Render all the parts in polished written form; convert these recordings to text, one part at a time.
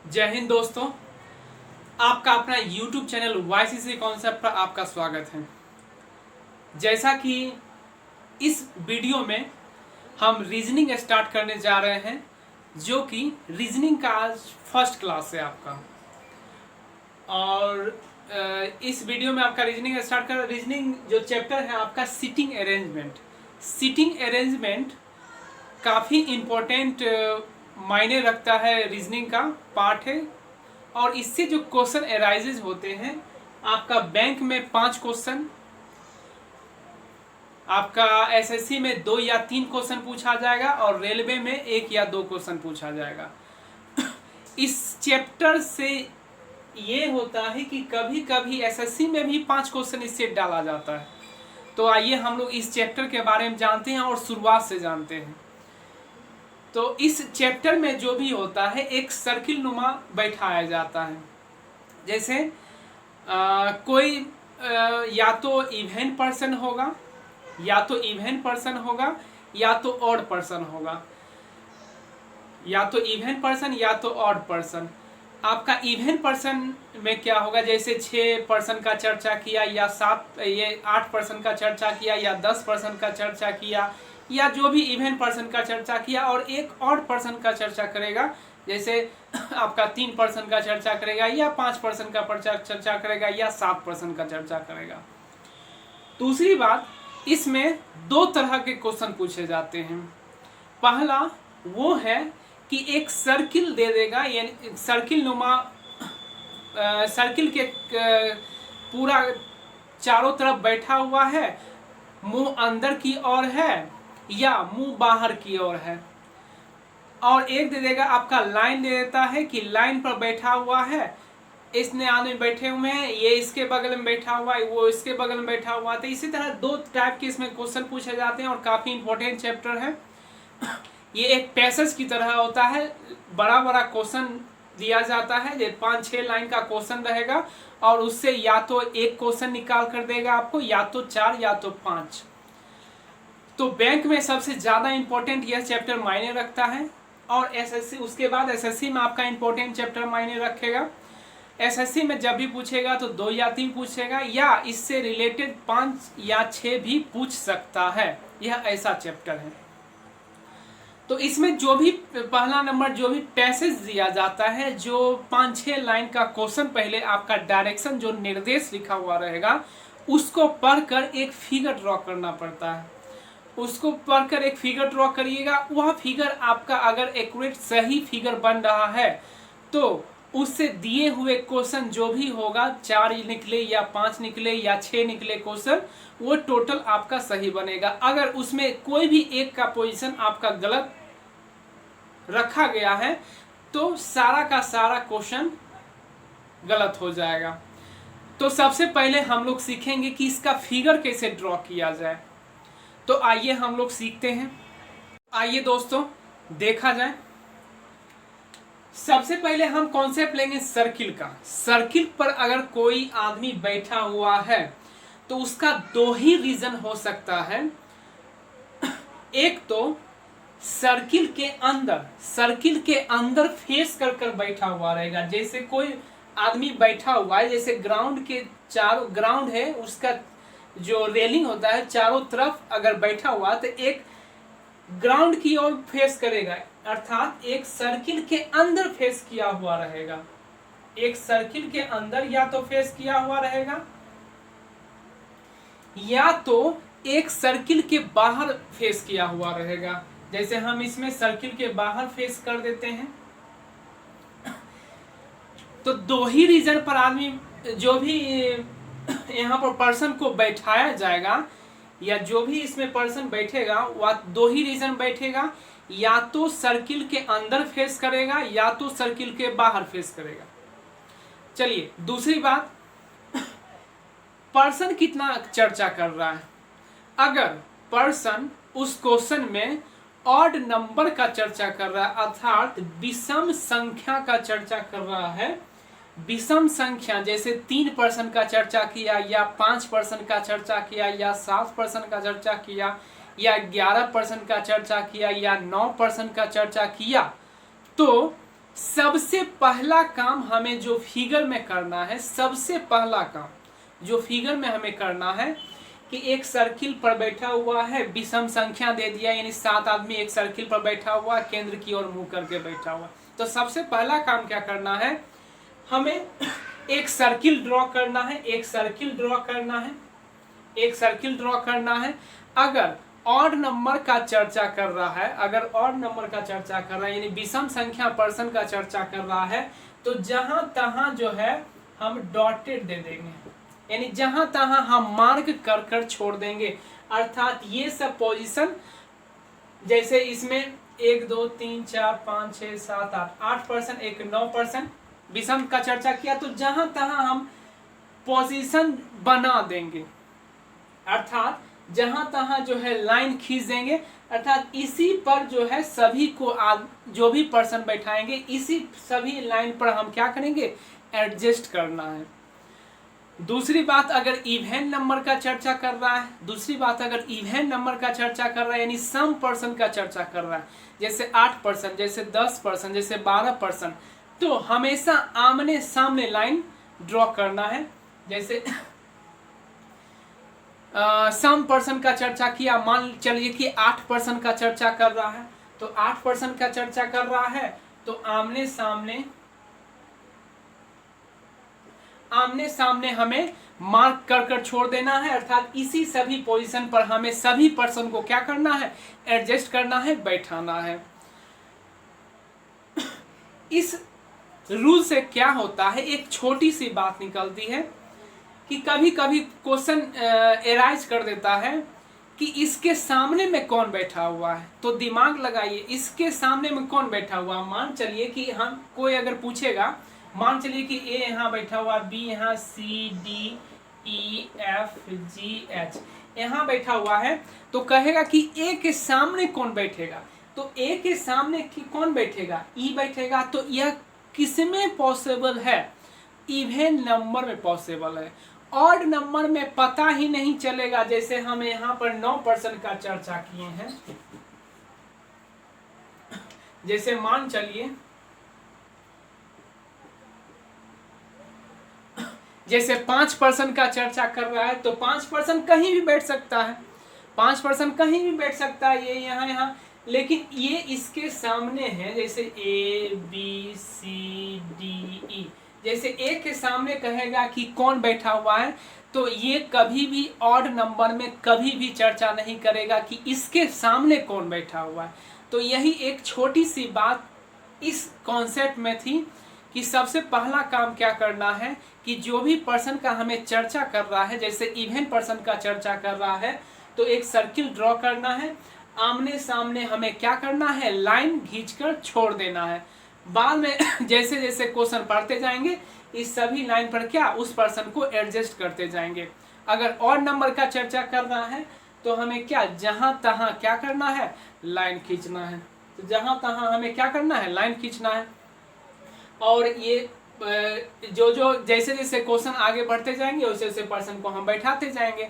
जय हिंद दोस्तों। आपका अपना YouTube चैनल YCC कॉन्सेप्ट पर आपका स्वागत है। जैसा कि इस वीडियो में हम रीजनिंग स्टार्ट करने जा रहे हैं, जो कि रीजनिंग का आज फर्स्ट क्लास है आपका। और इस वीडियो में आपका रीजनिंग स्टार्ट कर रीजनिंग जो चैप्टर है आपका सिटिंग अरेंजमेंट। सिटिंग अरेंजमेंट काफ़ी इम्पोर्टेंट मायने रखता है, रीजनिंग का पार्ट है। और इससे जो क्वेश्चन अराइजेज होते हैं, आपका बैंक में 5 क्वेश्चन, आपका एसएससी में 2 या 3 क्वेश्चन पूछा जाएगा और रेलवे में 1 या 2 क्वेश्चन पूछा जाएगा। इस चैप्टर से ये होता है कि कभी कभी एसएससी में भी 5 क्वेश्चन इससे डाला जाता है। तो आइए हम लोग इस चैप्टर के बारे में जानते हैं और शुरुआत से जानते हैं। तो इस चैप्टर में जो भी होता है एक सर्किल नुमा बैठाया जाता है। जैसे कोई या तो इवन पर्सन होगा, या तो इवन पर्सन होगा, या तो ऑड पर्सन होगा, या तो इवन पर्सन या तो ऑड पर्सन। आपका इवन पर्सन में क्या होगा, जैसे 6 पर्सन का चर्चा किया, या 8 पर्सन का चर्चा किया, या 10 पर्सन का चर्चा किया, या जो भी इवन पर्सन का चर्चा किया, और एक ऑड पर्सन का चर्चा करेगा। जैसे आपका 3 पर्सन का चर्चा करेगा, या 5 पर्सन का चर्चा करेगा, या 7 पर्सन का चर्चा करेगा। दूसरी बात, इसमें 2 तरह के क्वेश्चन पूछे जाते हैं। पहला वो है कि एक सर्किल दे देगा, यानी सर्किल नुमा सर्किल के पूरा चारों तरफ बैठा हुआ है, मुंह अंदर की ओर है या मुंह बाहर की ओर है। और एक दे देगा आपका लाइन दे देता है कि लाइन पर बैठा हुआ है, इसने आदमी बैठे हुए हैं, ये इसके बगल में बैठा हुआ है, वो इसके बगल में बैठा हुआ है। तो इसी तरह 2 टाइप के इसमें क्वेश्चन पूछे जाते हैं और काफ़ी इंपॉर्टेंट चैप्टर है। ये एक पैसेज की तरह होता है, बड़ा बड़ा क्वेश्चन दिया जाता है, ये 5-6 लाइन का क्वेश्चन रहेगा और उससे या तो एक क्वेश्चन निकाल कर देगा आपको, या तो 4 या तो 5। तो बैंक में सबसे ज़्यादा इंपॉर्टेंट यह चैप्टर मायने रखता है। और एसएससी, उसके बाद एसएससी में आपका इंपॉर्टेंट चैप्टर मायने रखेगा। एसएससी में जब भी पूछेगा तो 2 या 3 पूछेगा, या इससे रिलेटेड 5 या 6 भी पूछ सकता है। यह ऐसा चैप्टर है। तो इसमें जो भी पहला नंबर जो भी पैसेज दिया जाता है, जो 5-6 लाइन का क्वेश्चन, पहले आपका डायरेक्शन जो निर्देश लिखा हुआ रहेगा उसको पढ़कर एक फिगर ड्रॉ करना पड़ता है। उसको पढ़कर एक फिगर ड्रॉ करिएगा। वह फिगर आपका अगर एक्यूरेट सही फिगर बन रहा है तो उससे दिए हुए क्वेश्चन जो भी होगा, 4 निकले या 5 निकले या 6 निकले क्वेश्चन, वो टोटल आपका सही बनेगा। अगर उसमें कोई भी एक का पोजीशन आपका गलत रखा गया है तो सारा का सारा क्वेश्चन गलत हो जाएगा। तो सबसे पहले हम लोग सीखेंगे कि इसका फिगर कैसे ड्रॉ किया जाए। तो आइए हम लोग सीखते हैं। आइए दोस्तों देखा जाए। सबसे पहले हम कॉन्सेप्ट लेंगे सर्किल का। सर्किल पर अगर कोई आदमी बैठा हुआ है तो उसका 2 ही रीजन हो सकता है। एक तो सर्किल के अंदर फेस कर कर बैठा हुआ रहेगा। जैसे कोई आदमी बैठा हुआ है, जैसे ग्राउंड के चारों, ग्राउंड है उसका जो रेलिंग होता है, चारों तरफ अगर बैठा हुआ तो एक ग्राउंड की ओर फेस करेगा, अर्थात एक सर्किल के अंदर फेस किया हुआ रहेगा। एक सर्किल के अंदर या तो फेस किया हुआ रहेगा, या तो एक सर्किल के बाहर फेस किया हुआ रहेगा। जैसे हम इसमें सर्किल के बाहर फेस कर देते हैं। तो 2 ही रीजन पर आदमी, जो भी यहाँ पर पर्सन को बैठाया जाएगा, या जो भी इसमें पर्सन बैठेगा वह 2 ही रीजन बैठेगा, या तो सर्किल के अंदर फेस करेगा या तो सर्किल के बाहर फेस करेगा। चलिए दूसरी बात, पर्सन कितना चर्चा कर रहा है। अगर पर्सन उस क्वेश्चन में ऑड नंबर का चर्चा कर रहा है, अर्थात विषम संख्या का चर्चा कर रहा है, विषम संख्या जैसे 3 पर्सन का चर्चा किया, या 5 पर्सन का चर्चा किया, या 7 पर्सन का चर्चा किया, या 11 पर्सन का चर्चा किया, या 9 पर्सन का चर्चा किया, तो सबसे पहला काम हमें जो फिगर में करना है, सबसे पहला काम जो फिगर में हमें करना है कि एक सर्किल पर बैठा हुआ है, विषम संख्या दे दिया, यानी 7 आदमी एक सर्किल पर बैठा हुआ, केंद्र की ओर मुंह करके बैठा हुआ। तो सबसे पहला काम क्या करना है, हमें एक सर्किल ड्रॉ करना है, एक सर्किल ड्रॉ करना है, एक सर्किल ड्रॉ करना है। अगर ऑड नंबर का चर्चा कर रहा है, अगर ऑड नंबर का चर्चा कर रहा है, यानी विषम संख्या पर्सन का चर्चा कर रहा है, तो जहां तहां जो है हम डॉटेड दे देंगे, यानी जहां तहां हम मार्क कर कर छोड़ देंगे। अर्थात ये सब पोजीशन, जैसे इसमें 1 2 3 4 5 6 7 8 पर्सन, एक 9% विषम का चर्चा किया, तो जहां तहां हम पोजीशन बना देंगे, अर्थात जहां तहां जो है लाइन खींच देंगे। अर्थात इसी पर जो है सभी को जो भी पर्सन बैठाएंगे, इसी सभी लाइन पर हम क्या करेंगे, एडजस्ट करना है। दूसरी बात, अगर इवन नंबर का चर्चा कर रहा है, दूसरी बात अगर इवन नंबर का चर्चा कर रहा है, यानी सम पर्सन का चर्चा कर रहा है, जैसे 8%, जैसे 10%, जैसे 12%, तो हमेशा आमने सामने लाइन ड्रॉ करना है। जैसे सम पर्सन का चर्चा किया, मान चलिए कि 8% का चर्चा कर रहा है, तो 8% का चर्चा कर रहा है, तो आमने सामने हमें मार्क कर कर छोड़ देना है। अर्थात इसी सभी पोजीशन पर हमें सभी पर्सन को क्या करना है, एडजस्ट करना है, बैठाना है। इस रूल से क्या होता है, एक छोटी सी बात निकलती है कि कभी कभी क्वेश्चन एराइज कर देता है कि इसके सामने में कौन बैठा हुआ है। तो दिमाग लगाइए, इसके सामने में कौन बैठा हुआ। मान चलिए कि हम कोई अगर पूछेगा, मान चलिए कि ए यहाँ बैठा हुआ, बी यहाँ, C D E F G H यहाँ बैठा हुआ है, तो कहेगा कि ए के सामने कौन बैठेगा। तो ए के सामने कौन बैठेगा, ई बैठेगा। तो यह किसमें पॉसिबल है, इवन नंबर में पॉसिबल है। ऑड नंबर में पता ही नहीं चलेगा। जैसे हम यहाँ पर 9% का चर्चा किए हैं, जैसे मान चलिए जैसे 5% का चर्चा कर रहा है, तो 5% कहीं भी बैठ सकता है, 5% कहीं भी बैठ सकता है, ये यहाँ, लेकिन ये इसके सामने है। जैसे ए बी सी डी ई, जैसे ए के सामने कहेगा कि कौन बैठा हुआ है, तो ये कभी भी ऑड नंबर में कभी भी चर्चा नहीं करेगा कि इसके सामने कौन बैठा हुआ है। तो यही एक छोटी सी बात इस कॉन्सेप्ट में थी कि सबसे पहला काम क्या करना है कि जो भी पर्सन का हमें चर्चा कर रहा है, जैसे इवन पर्सन का चर्चा कर रहा है, तो एक सर्किल ड्रॉ करना है, आमने सामने हमें क्या करना है, लाइन खींचकर छोड़ देना है। बाद में जैसे जैसे क्वेश्चन पढ़ते जाएंगे, इस सभी लाइन पर क्या उस पर्सन को एडजस्ट करते जाएंगे। अगर और नंबर का चर्चा कर रहा है, तो हमें क्या जहां तहां क्या करना है, लाइन खींचना है। तो जहां तहां हमें क्या करना है, लाइन खींचना है। और ये जो जैसे जैसे क्वेश्चन आगे बढ़ते जाएंगे, वैसे वैसे पर्सन को हम बैठाते जाएंगे।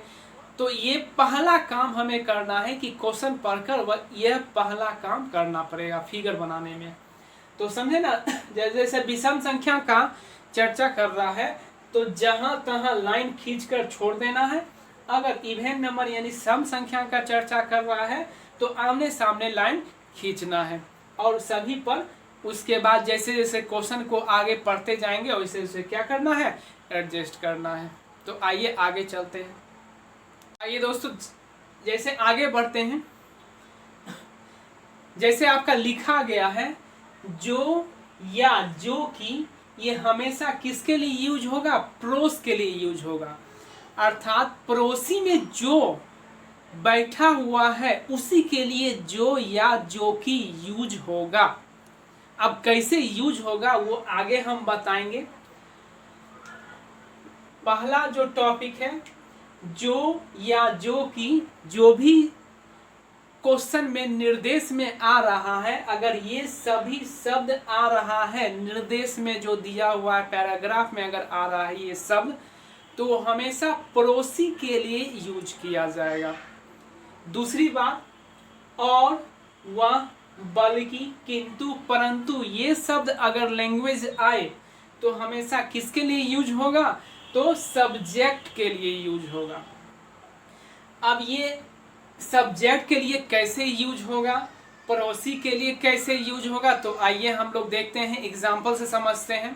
तो ये पहला काम हमें करना है कि क्वेश्चन पढ़कर यह पहला काम करना पड़ेगा फिगर बनाने में। तो समझे ना, जैसे विषम संख्या का चर्चा कर रहा है, तो जहां तहां लाइन खींचकर छोड़ देना है। अगर इवन नंबर यानी सम संख्या का चर्चा कर रहा है, तो आमने सामने लाइन खींचना है। और सभी पर उसके बाद जैसे जैसे क्वेश्चन को आगे पढ़ते जाएंगे, वैसे वैसे क्या करना है, एडजस्ट करना है। तो आइए आगे चलते हैं। आइए दोस्तों, जैसे आगे बढ़ते हैं, जैसे आपका लिखा गया है जो या जो कि, ये हमेशा किसके लिए यूज होगा, प्रोस के लिए यूज होगा। अर्थात पड़ोसी में जो बैठा हुआ है उसी के लिए जो या जो कि यूज होगा। अब कैसे यूज होगा वो आगे हम बताएंगे। पहला जो टॉपिक है, जो या जो कि, जो भी क्वेश्चन में निर्देश में आ रहा है, अगर ये सभी शब्द आ रहा है निर्देश में जो दिया हुआ है, पैराग्राफ में अगर आ रहा है ये शब्द, तो हमेशा पड़ोसी के लिए यूज किया जाएगा। दूसरी बात, और वह बल्कि, किंतु, परंतु ये शब्द अगर लैंग्वेज आए तो हमेशा किसके लिए यूज होगा? तो सब्जेक्ट के लिए यूज होगा। अब ये सब्जेक्ट के लिए कैसे यूज होगा, पड़ोसी के लिए कैसे यूज होगा, तो आइए हम लोग देखते हैं, एग्जाम्पल से समझते हैं।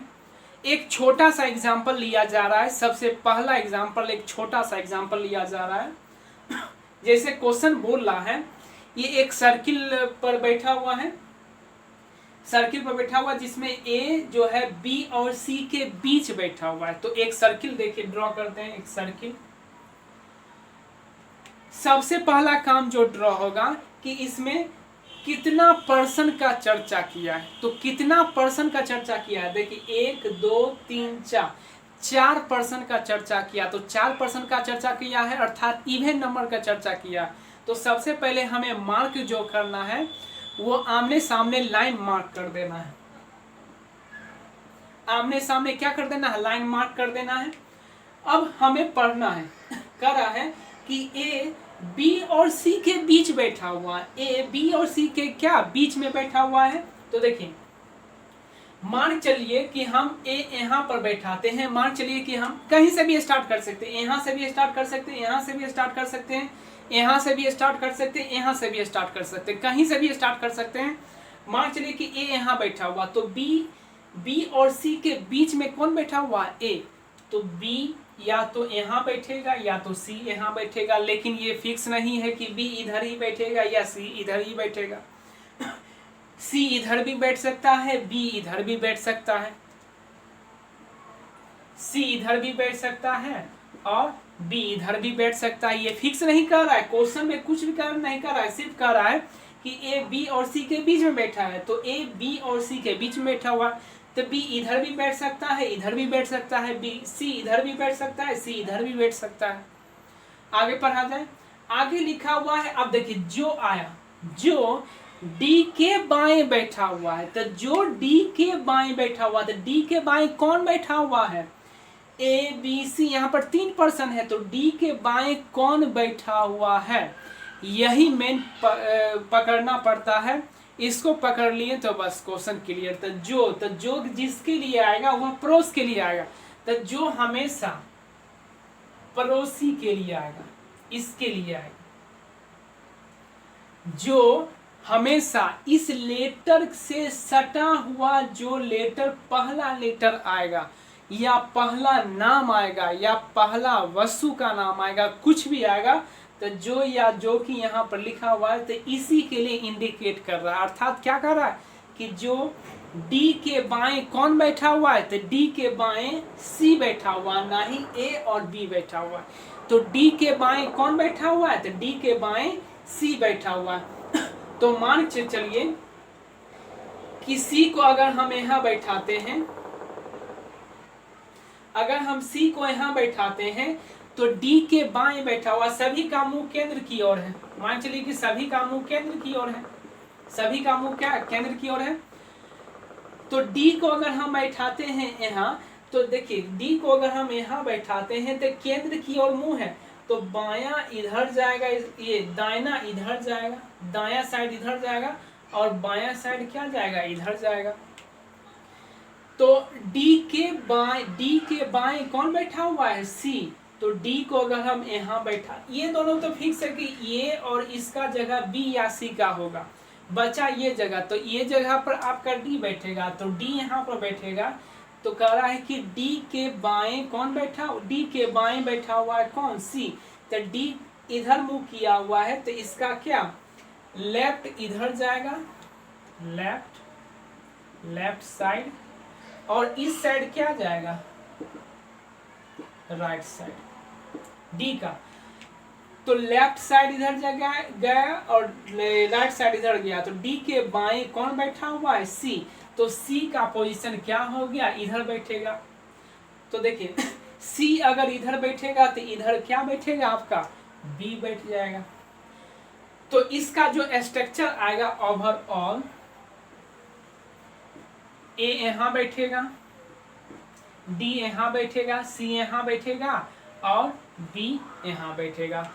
एक छोटा सा एग्जाम्पल लिया जा रहा है। सबसे पहला एग्जाम्पल, एक छोटा सा एग्जाम्पल लिया जा रहा है। जैसे क्वेश्चन बोल रहा है, ये एक सर्किल पर बैठा हुआ है, सर्किल पर बैठा हुआ जिसमें ए जो है बी और सी के बीच बैठा हुआ है। तो एक सर्किल देखिए, ड्रॉ करते हैं एक सर्किल। सबसे पहला काम जो ड्रॉ होगा कि इसमें कितना पर्सन का चर्चा किया है। तो कितना पर्सन का चर्चा किया है, देखिए 1 2 3 4 पर्सन का चर्चा किया। तो 4 पर्सन का चर्चा किया है, अर्थात इवन नंबर का चर्चा किया। तो सबसे पहले हमें मार्क जो करना है वो आमने सामने लाइन मार्क कर देना है। आमने सामने क्या कर देना है? लाइन मार्क कर देना है। अब हमें पढ़ना है, कह रहा है कि ए बी और सी के बीच बैठा हुआ है। ए बी और सी के क्या बीच में बैठा हुआ है। तो देखिए, मान चलिए कि हम ए यहाँ पर बैठाते हैं। मान चलिए कि हम कहीं से भी स्टार्ट कर सकते हैं, यहाँ से भी स्टार्ट कर सकते हैं, यहाँ से भी स्टार्ट कर सकते हैं, यहाँ से भी स्टार्ट कर सकते हैं, यहाँ से भी स्टार्ट कर सकते हैं, कहीं से भी स्टार्ट कर सकते हैं। मान चलिए कि ए यहाँ बैठा हुआ, तो बी और सी के बीच में कौन बैठा हुआ है? ए। तो बी या तो यहाँ बैठेगा या तो सी यहाँ बैठेगा, लेकिन ये फिक्स नहीं है कि बी इधर ही बैठेगा या सी इधर ही बैठेगा। सी इधर भी बैठ सकता है, बी इधर भी बैठ सकता है, सी इधर भी बैठ सकता है और बी इधर भी बैठ सकता है। ये फिक्स नहीं कर रहा है, क्वेश्चन में कुछ भी कर नहीं कर रहा है, सिर्फ कह रहा है कि ए बी और सी के बीच में बैठा है। तो ए बी और सी के बीच में बैठा हुआ, तो बी इधर भी बैठ सकता है, इधर भी बैठ सकता है, बी सी इधर भी बैठ सकता है, सी इधर भी बैठ सकता है। आगे पढ़ा जाए, आगे लिखा हुआ है। अब देखिए, जो आया, जो डी के बाएं बैठा हुआ है, तो जो डी के बाएं बैठा हुआ, तो डी के बाएं कौन बैठा हुआ है? A B C. यहाँ पर 3 पर्सन है, तो डी के बाएं कौन बैठा हुआ है, यही मेन पकड़ना पड़ता है। इसको पकड़ लिए तो बस क्वेश्चन क्लियर। तो जो जिसके लिए आएगा वह पड़ोस के लिए आएगा। तो जो हमेशा पड़ोसी के लिए आएगा, इसके लिए आएगा। जो हमेशा इस लेटर से सटा हुआ जो लेटर, पहला लेटर आएगा या पहला नाम आएगा या पहला वस्तु का नाम आएगा, कुछ भी आएगा, तो जो या जो कि यहाँ पर लिखा हुआ है, तो इसी के लिए इंडिकेट कर रहा है। अर्थात क्या कर रहा है कि जो डी के बाएं कौन बैठा हुआ है, तो डी के बाएं सी बैठा हुआ, ना ही ए और बी बैठा हुआ है। तो डी के बाएं कौन बैठा हुआ है, तो डी के बाएं सी बैठा हुआ है। तो मान चलिए कि सी को अगर हम यहाँ बैठाते हैं, अगर हम सी को यहाँ बैठाते हैं, तो डी के बाएं बैठा हुआ, सभी का मुंह केंद्र की ओर है। मान चलिए कि सभी का मुंह केंद्र की ओर है, सभी का मुंह क्या केंद्र की ओर है। तो डी को अगर हम बैठाते हैं यहाँ, तो देखिए डी को अगर हम यहाँ बैठाते हैं तो केंद्र की ओर मुंह है, तो बायां इधर जाएगा, ये दाहिना इधर जाएगा, दायां साइड इधर जाएगा और बायां साइड क्या जाएगा, इधर जाएगा। तो डी के बाएं कौन बैठा हुआ है, सी। तो डी को अगर हम यहाँ बैठा, ये दोनों तो फिक्स है कि ये और इसका जगह बी या सी का होगा, बचा ये जगह, तो ये जगह पर आपका डी बैठेगा, तो डी यहाँ पर बैठेगा। तो कह रहा है कि डी के बाएं कौन बैठा, डी के बाएं बैठा हुआ है कौन, सी। तो डी इधर मुंह किया हुआ है, तो इसका क्या लेफ्ट इधर जाएगा, लेफ्ट साइड, और इस साइड क्या जाएगा, राइट साइड डी का। तो लेफ्ट साइड इधर गया और राइट साइड इधर गया, तो डी के बाएं कौन बैठा हुआ है, सी। तो सी का पोजीशन क्या हो गया, इधर बैठेगा। तो देखिए सी अगर इधर बैठेगा तो इधर क्या बैठेगा आपका, बी बैठ जाएगा। तो इसका जो स्ट्रक्चर आएगा ओवरऑल, ए यहाँ बैठेगा, डी यहाँ बैठेगा, सी यहाँ बैठेगा और बी यहाँ बैठेगा।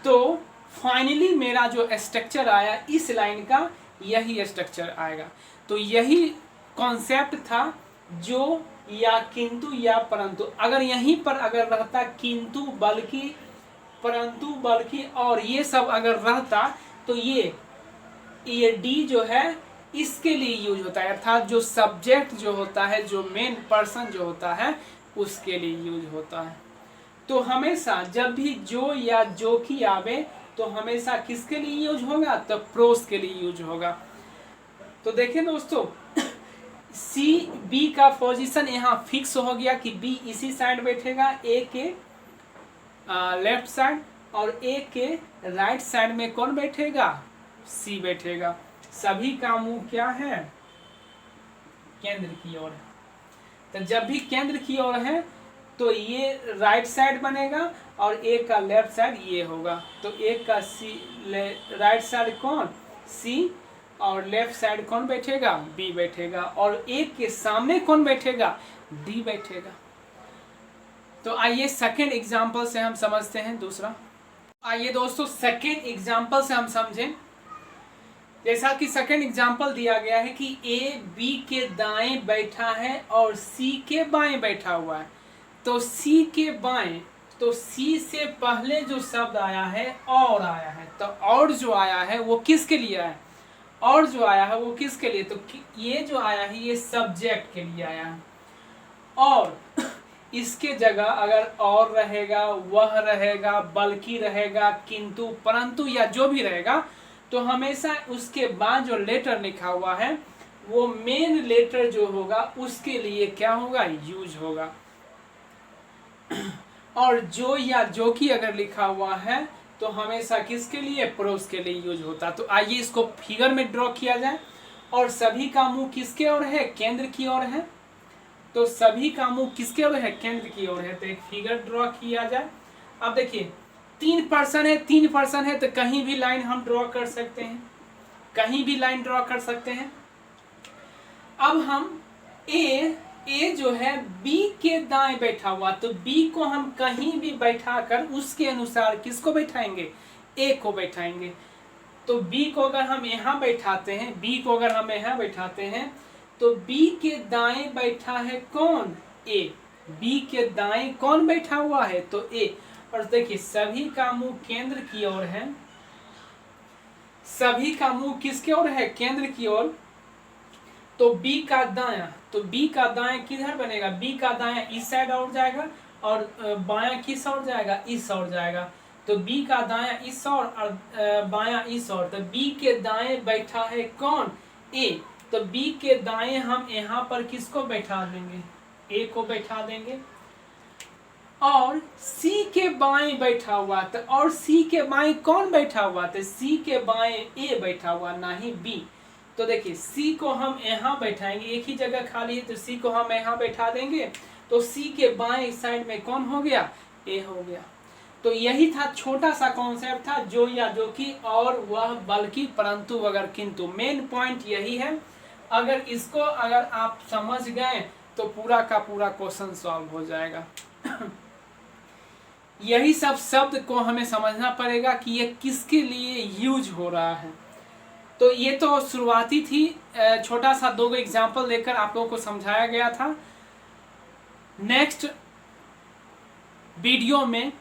तो फाइनली मेरा जो स्ट्रक्चर आया इस लाइन का, यही स्ट्रक्चर आएगा। तो यही कॉन्सेप्ट था जो या किंतु या परंतु। अगर यहीं पर अगर रहता किंतु बल्कि परंतु बल्कि और ये सब अगर रहता तो ये डी जो है इसके लिए यूज होता है, अर्थात जो सब्जेक्ट जो होता है, जो मेन पर्सन जो होता है उसके लिए यूज होता है। तो हमेशा जब भी जो या जो की आवे तो हमेशा किसके लिए यूज होगा, तो प्रोस के लिए यूज होगा। तो देखिए दोस्तों, सी बी का पोजीशन यहाँ फिक्स हो गया कि बी इसी साइड बैठेगा, ए के लेफ्ट साइड, और ए के राइट साइड में कौन बैठेगा, सी बैठेगा। सभी का मुंह क्या है, केंद्र की ओर है। तो जब भी केंद्र की ओर है तो ये राइट साइड बनेगा और ए का लेफ्ट साइड ये होगा। तो ए का सी राइट साइड कौन, सी, और लेफ्ट साइड कौन बैठेगा, बी बैठेगा, और ए के सामने कौन बैठेगा, डी बैठेगा। तो आइए सेकेंड एग्जाम्पल से हम समझते हैं दूसरा। आइए दोस्तों सेकेंड एग्जाम्पल से हम समझें। जैसा कि सेकेंड एग्जाम्पल दिया गया है कि ए बी के दाएं बैठा है और सी के बाएं बैठा हुआ है। तो सी के बाएं, तो सी से पहले जो शब्द आया है और आया है, तो और जो आया है वो किसके लिए आया है, और जो आया है वो किसके लिए, तो ये जो आया है ये सब्जेक्ट के लिए आया है। और इसके जगह अगर और रहेगा, वह रहेगा, बल्कि रहेगा, किंतु, परंतु या जो भी रहेगा, तो हमेशा उसके बाद जो लेटर लिखा हुआ है वो मेन लेटर जो होगा उसके लिए क्या होगा, यूज होगा। और जो या जो की अगर लिखा हुआ है तो हमेशा किसके लिए, प्रोस के लिए यूज होता। तो आइए इसको फिगर में ड्रॉ किया जाए। और सभी का मुंह किसके ओर है, केंद्र की ओर है। तो सभी का मुंह किसके ओर है, केंद्र की ओर है। तो एक फिगर ड्रॉ किया जाए। अब देखिए 3 पर्सन है तो कहीं भी लाइन हम ड्रॉ कर सकते हैं, कहीं भी लाइन ड्रॉ कर सकते हैं। अब हम ए जो है बी के दाएं बैठा हुआ, तो बी को हम कहीं भी बैठाकर उसके अनुसार किसको बैठाएंगे, ए को बैठाएंगे। तो बी को अगर हम यहाँ बैठाते हैं, बी को अगर हम यहाँ बैठाते हैं तो बी के दाएं बैठा है कौन, ए। बी के दाएं कौन बैठा हुआ है, तो ए। और देखिए सभी का मुंह केंद्र की ओर है, सभी का मुंह किसके ओर है, केंद्र की ओर। तो बी का दायां, तो बी का दायां किधर बनेगा, बी का दायां इस साइड और जाएगा और बायां किस ओर जाएगा, इस ओर जाएगा। तो बी का दायां इस ओर और बायां इस ओर। तो बी के दाएं बैठा है कौन, ए। तो बी के दाएं हम यहाँ पर किसको बैठा देंगे, ए को बैठा देंगे। और सी के बाएं बैठा हुआ, तो और सी के बाएं कौन बैठा हुआ, तो सी के बाएं ए बैठा हुआ, ना ही बी। तो देखिए सी को हम यहाँ बैठाएंगे, एक ही जगह खाली है तो सी को हम यहाँ बैठा देंगे। तो सी के बाएं साइड में कौन हो गया, ए हो गया। तो यही था, छोटा सा कॉन्सेप्ट था, जो या जो की, और वह, बल्कि, परंतु, अगर, किंतु। मेन पॉइंट यही है। अगर इसको अगर आप समझ गए तो पूरा का पूरा क्वेश्चन सॉल्व हो जाएगा। यही सब शब्द को हमें समझना पड़ेगा कि ये किसके लिए यूज हो रहा है। तो ये तो शुरुआती थी, छोटा सा 2 एग्जाम्पल देकर आप लोगों को समझाया गया था। नेक्स्ट वीडियो में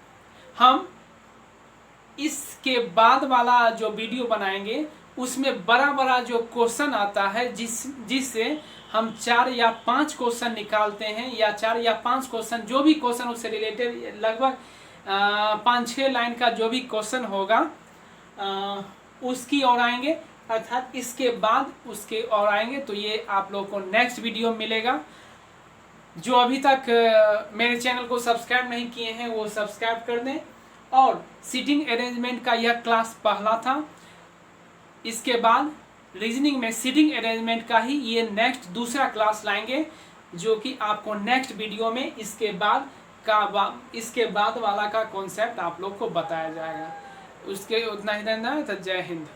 हम इसके बाद वाला जो वीडियो बनाएंगे उसमें बड़ा जो क्वेश्चन आता है जिससे हम 4 या 5 क्वेश्चन निकालते हैं, या 4 या 5 क्वेश्चन, जो भी क्वेश्चन उससे रिलेटेड लगभग 5-6 लाइन का जो भी क्वेश्चन होगा उसकी ओर आएंगे, अर्थात इसके बाद उसके और आएंगे। तो ये आप लोगों को नेक्स्ट वीडियो मिलेगा। जो अभी तक मेरे चैनल को सब्सक्राइब नहीं किए हैं वो सब्सक्राइब कर दें। और सीटिंग अरेंजमेंट का यह क्लास पहला था। इसके बाद रीजनिंग में सीटिंग अरेंजमेंट का ही ये नेक्स्ट दूसरा क्लास लाएंगे, जो कि आपको नेक्स्ट वीडियो में इसके बाद वाला का कॉन्सेप्ट आप लोग को बताया जाएगा। उसके उतना ही धन्यवाद। जय हिंद।